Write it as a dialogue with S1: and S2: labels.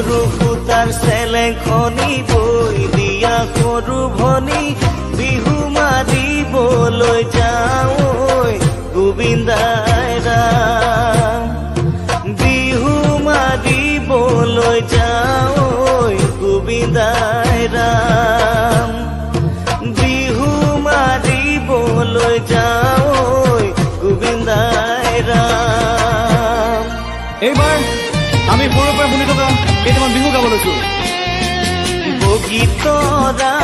S1: সৰু সূতাৰ চেলেংখনি বৈ দিয়া সৰু ভনী বিহু মাৰিবলৈ যাওঁ গোবিন্দাই ৰাম বিহু মাৰিবলৈ যাওঁ গোবিন্দাই ৰাম বিহু মাৰিবলৈ যাওঁ গোবিন্দাই ৰাম।
S2: এইবাৰ আমি সৰুৰ পৰা শুনি থকা কেইটামান বিহু গাব লৈছো।
S1: বগীতৰা